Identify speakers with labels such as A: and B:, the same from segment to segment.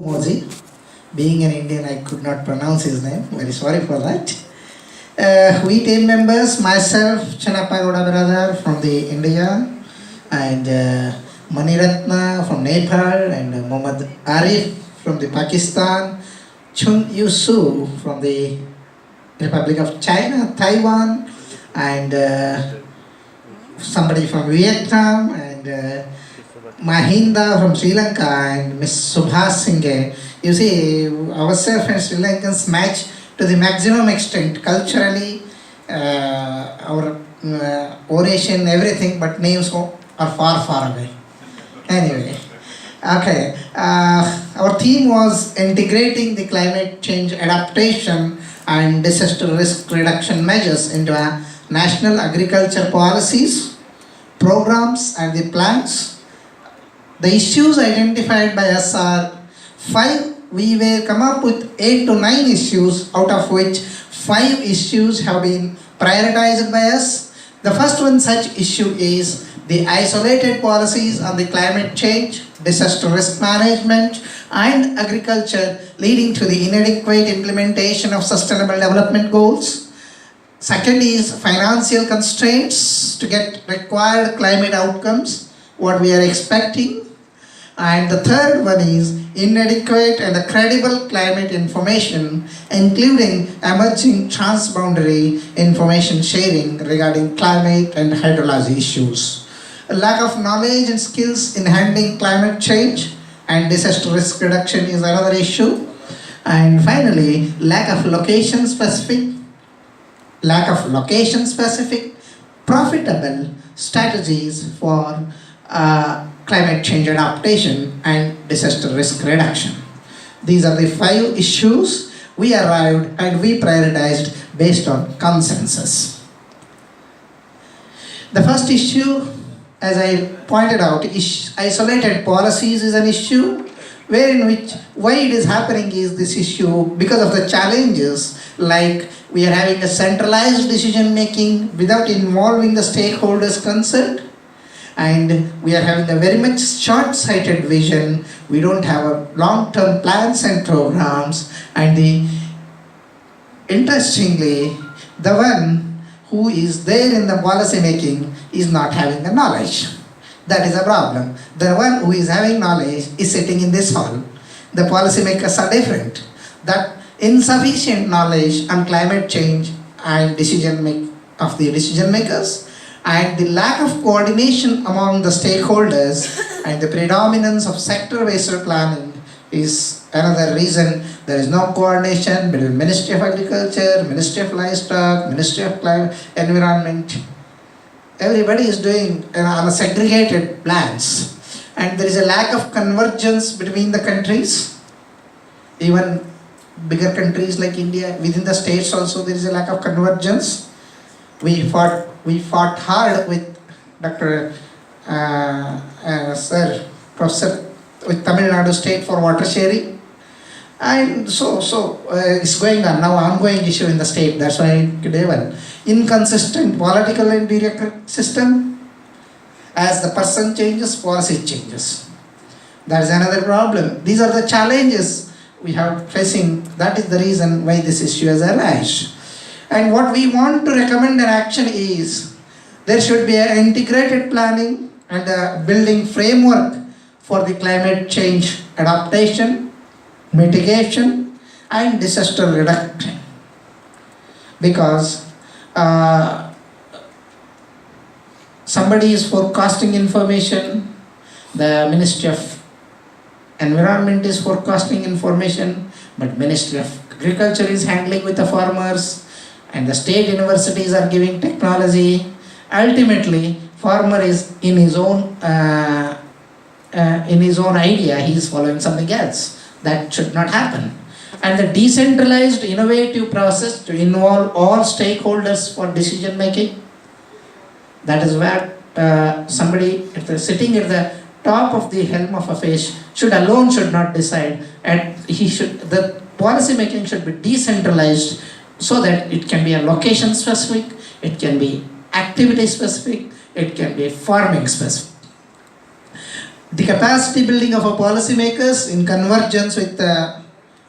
A: Moji. Being an Indian, I could not pronounce his name. Very sorry for that. We team members, myself, Chanappa Goda brother from the India, and Maniratna from Nepal, and Muhammad Arif from the Pakistan, Chun Yusu from the Republic of China, Taiwan, and somebody from Vietnam, and Mahinda from Sri Lanka, and Miss Subhas Singh. You see, ourselves and Sri Lankans match to the maximum extent culturally, our oration, everything, but names are far, far away. Anyway, okay. Our theme was integrating the climate change adaptation and disaster risk reduction measures into a national agriculture policies, programs, and the plans. The issues identified by us are 5. We will come up with 8 to 9 issues, out of which 5 issues have been prioritized by us. The first one such issue is the isolated policies on the climate change, disaster risk management, and agriculture, leading to the inadequate implementation of sustainable development goals. Second is financial constraints to get required climate outcomes, what we are expecting. And the third one is inadequate and credible climate information, including emerging transboundary information sharing regarding climate and hydrology issues. A lack of knowledge and skills in handling climate change and disaster risk reduction is another issue. And finally, lack of location specific, profitable strategies for climate change adaptation and disaster risk reduction. These are the 5 issues we arrived and we prioritized based on consensus. The first issue, as I pointed out, isolated policies is an issue why it is happening is this issue because of the challenges, like we are having a centralized decision making without involving the stakeholders concerned. And we are having a very much short-sighted vision. We don't have a long-term plans and programs. And interestingly, the one who is there in the policy making is not having the knowledge. That is a problem. The one who is having knowledge is sitting in this hall. The policymakers are different. That insufficient knowledge on climate change and decision makers, and the lack of coordination among the stakeholders and the predominance of sector-based planning is another reason. There is no coordination between Ministry of Agriculture, Ministry of Livestock, Ministry of Environment. Everybody is doing on a segregated plans, and there is a lack of convergence between the countries. Even bigger countries like India, within the states also there is a lack of convergence. We fought hard with Dr. Professor with Tamil Nadu State for water sharing, and so it's going on now, ongoing issue in the state. That's why today one inconsistent political and bureaucratic system. As the person changes, policy changes. That is another problem. These are the challenges we have facing. That is the reason why this issue has arisen. And what we want to recommend an action is there should be an integrated planning and a building framework for the climate change adaptation, mitigation, and disaster reduction. Because somebody is forecasting information, the Ministry of Environment is forecasting information, but Ministry of Agriculture is handling with the farmers, and the state universities are giving technology. Ultimately, farmer is in his own idea, he is following something else. That should not happen. And the decentralized innovative process to involve all stakeholders for decision making. That is where somebody, if they're sitting at the top of the helm of affairs, should not decide, and the policy making should be decentralized, so that it can be a location specific, it can be activity specific, it can be farming specific. The capacity building of our policymakers in convergence with the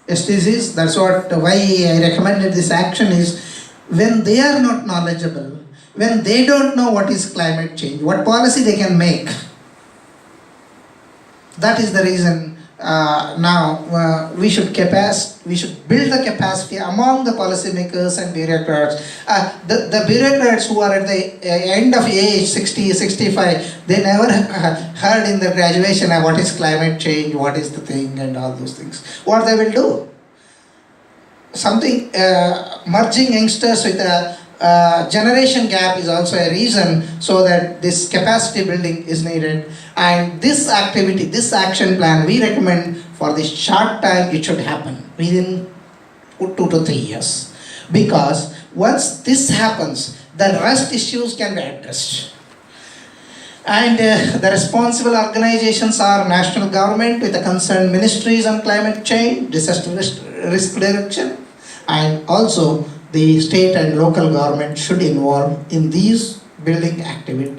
A: SDGs, that's why I recommended this action is when they are not knowledgeable, when they don't know what is climate change, what policy they can make. That is the reason now we should build the capacity among the policymakers and bureaucrats. The bureaucrats who are at the end of age, 60, 65, they never heard in the graduation what is climate change, what is the thing and all those things. What they will do? Something merging youngsters with a generation gap is also a reason so that this capacity building is needed. And this activity, this action plan, we recommend for this short time it should happen within 2 to 3 years. Because once this happens, the rest issues can be addressed. And the responsible organizations are national government with the concerned ministries on climate change, disaster risk reduction, and also the state and local government should involve in these building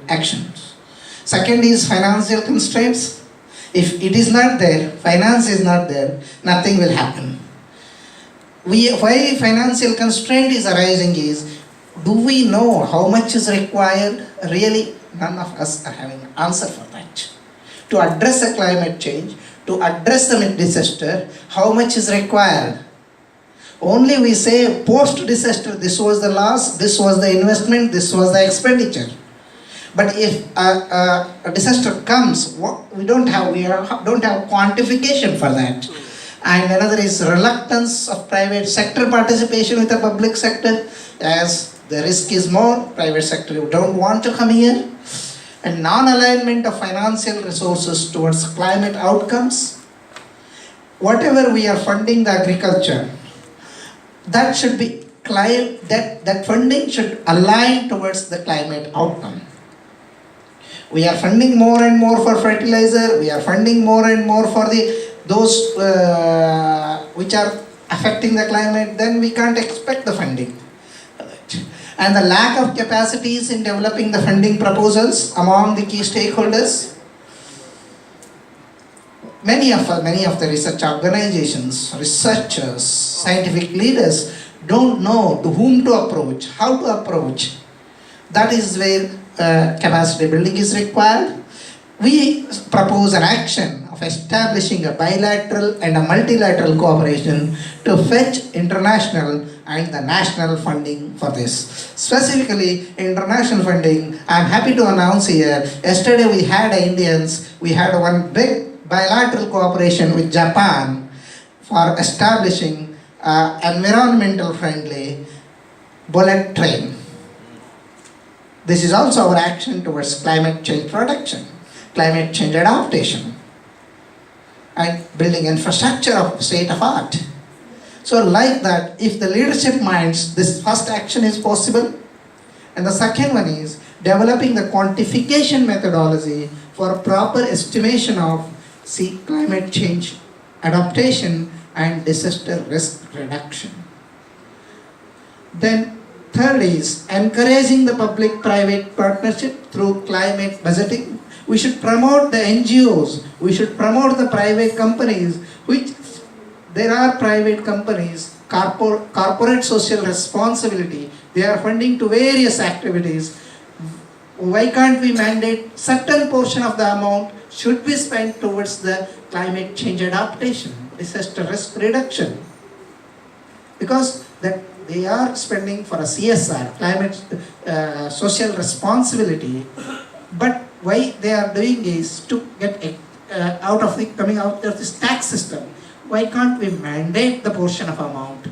A: actions. Second is financial constraints. If it is not there, finance is not there, nothing will happen. Why financial constraint is arising is, do we know how much is required? Really, none of us are having an answer for that. To address the climate change, to address the disaster, how much is required? Only we say post-disaster, this was the loss, this was the investment, this was the expenditure. But if a disaster comes, we don't have quantification for that. And another is reluctance of private sector participation with the public sector. As the risk is more, private sector don't want to come here. And non-alignment of financial resources towards climate outcomes. Whatever we are funding the agriculture, that should be that funding should align towards the climate outcome. We are funding more and more for fertilizer, we are funding more and more for those which are affecting the climate, then we can't expect the funding. And the lack of capacities in developing the funding proposals among the key stakeholders. Many of the research organizations, researchers, scientific leaders don't know to whom to approach, how to approach. That is where capacity building is required. We propose an action of establishing a bilateral and a multilateral cooperation to fetch international and the national funding for this. Specifically, international funding, I'm happy to announce here, yesterday we had one big bilateral cooperation with Japan for establishing environmental friendly bullet train. This is also our action towards climate change protection, climate change adaptation, and building infrastructure of state of art. So like that, if the leadership minds, this first action is possible. And the second one is developing the quantification methodology for proper estimation of climate change adaptation and disaster risk reduction. Then third is encouraging the public-private partnership through climate budgeting. We should promote the NGOs, we should promote the private companies, which there are private companies, corporate social responsibility, they are funding to various activities. Why can't we mandate certain portion of the amount should be spent towards the climate change adaptation, disaster risk reduction? Because that they are spending for a CSR, climate social responsibility, but why they are doing is to get coming out of this tax system. Why can't we mandate the portion of amount?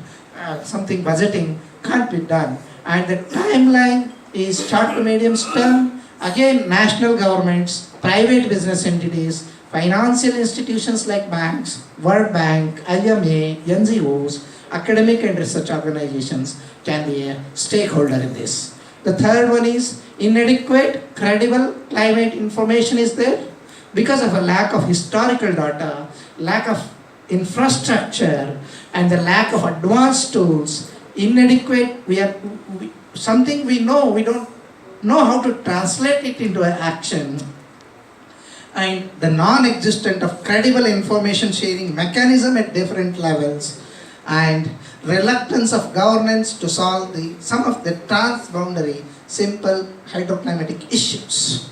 A: Something budgeting can't be done. And the timeline is short to medium term. Again, national governments, private business entities, financial institutions like banks, World Bank, IMA, NGOs, academic and research organizations can be a stakeholder in this. The third one is inadequate, credible climate information is there because of a lack of historical data, lack of infrastructure, and the lack of advanced tools. Inadequate, something we know, we don't know how to translate it into an action. and the non-existence of credible information sharing mechanism at different levels, and reluctance of governance to solve some of the transboundary simple hydroclimatic issues.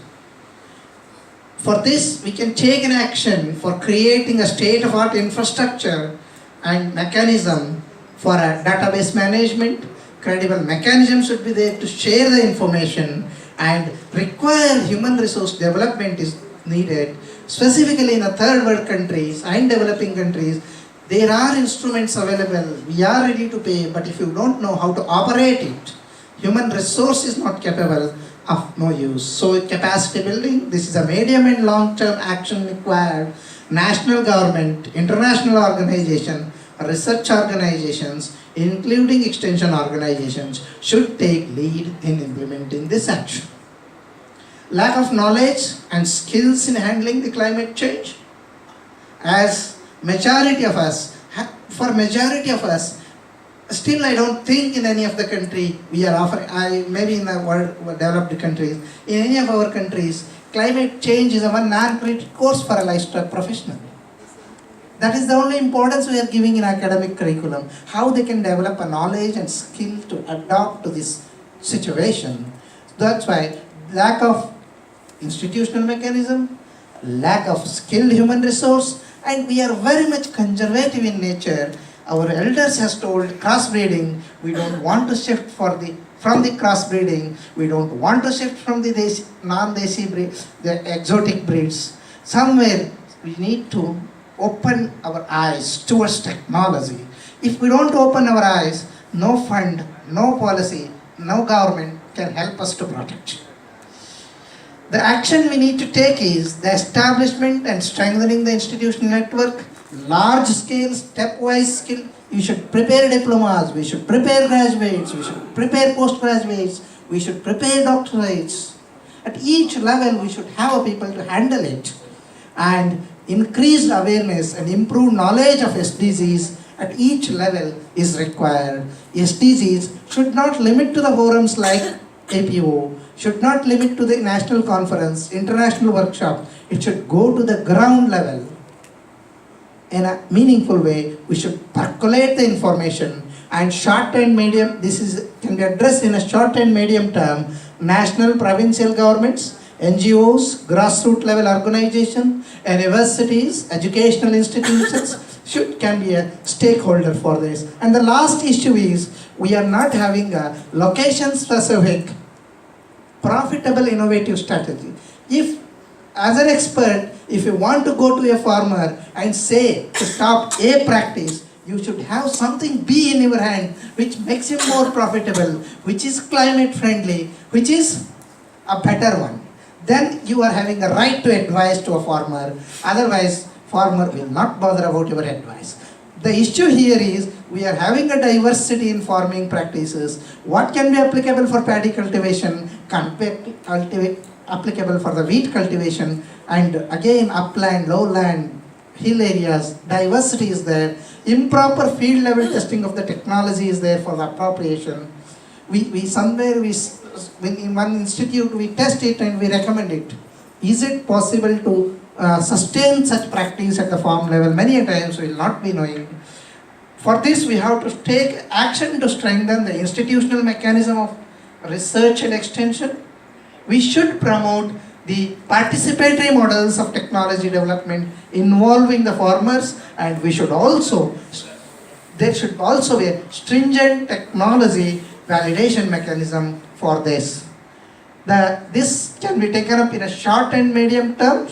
A: For this, we can take an action for creating a state-of-art infrastructure and mechanism for a database management. Credible mechanism should be there to share the information, and require human resource development is needed. Specifically in the third world countries and developing countries, there are instruments available, we are ready to pay, but if you don't know how to operate it, human resource is not capable of no use. So capacity building, this is a medium and long-term action required. National government, international organization, research organizations, including extension organizations, should take lead in implementing this action. Lack of knowledge and skills in handling the climate change. As majority of us, still I don't think in any of the country we are offering, maybe in the world developed countries, in any of our countries, climate change is a one non-credit course for a livestock professional. That is the only importance we are giving in academic curriculum, how they can develop a knowledge and skill to adapt to this situation. That's why lack of institutional mechanism, lack of skilled human resource, and we are very much conservative in nature. Our elders has told crossbreeding, we don't want to shift from the crossbreeding, we don't want to shift from the non-desi breeds, the exotic breeds. Somewhere we need to open our eyes towards technology. If we don't open our eyes, no fund, no policy, no government can help us to protect. The action we need to take is the establishment and strengthening the institutional network, large scale, stepwise skill. You should prepare diplomas, we should prepare graduates, we should prepare postgraduates, we should prepare doctorates. At each level, we should have people to handle it. And increased awareness and improved knowledge of SDGs at each level is required. SDGs should not limit to the forums like APO, should not limit to the national conference, international workshop. It should go to the ground level. In a meaningful way, we should percolate the information, and short and medium, can be addressed in a short and medium term. National, provincial governments, NGOs, grassroots level organizations, universities, educational institutions can be a stakeholder for this. And the last issue is, we are not having a location-specific, profitable, innovative strategy. If, as an expert, if you want to go to a farmer and say to stop A practice, you should have something B in your hand which makes him more profitable, which is climate friendly, which is a better one. Then you are having a right to advise to a farmer. Otherwise, farmer will not bother about your advice. The issue here is, we are having a diversity in farming practices. What can be applicable for paddy cultivation can be applicable for the wheat cultivation, and again upland, lowland, hill areas, diversity is there. Improper field level testing of the technology is there for the appropriation. In one institute we test it and we recommend it. Is it possible to sustain such practice at the farm level? Many times we will not be knowing. For this, we have to take action to strengthen the institutional mechanism of research and extension. We should promote the participatory models of technology development involving the farmers, and there should also be a stringent technology validation mechanism for this. This can be taken up in a short to medium term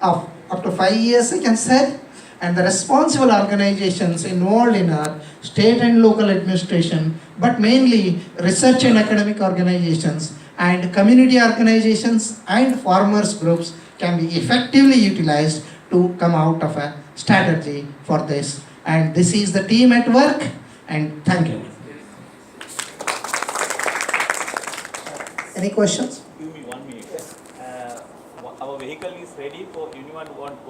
A: of up to 5 years, I can say. And the responsible organizations involved in our state and local administration, but mainly research and academic organizations and community organizations and farmers groups can be effectively utilized to come out of a strategy for this. And this is the team at work, and thank you. Any questions?
B: Give me 1 minute. Our vehicle is ready for anyone who want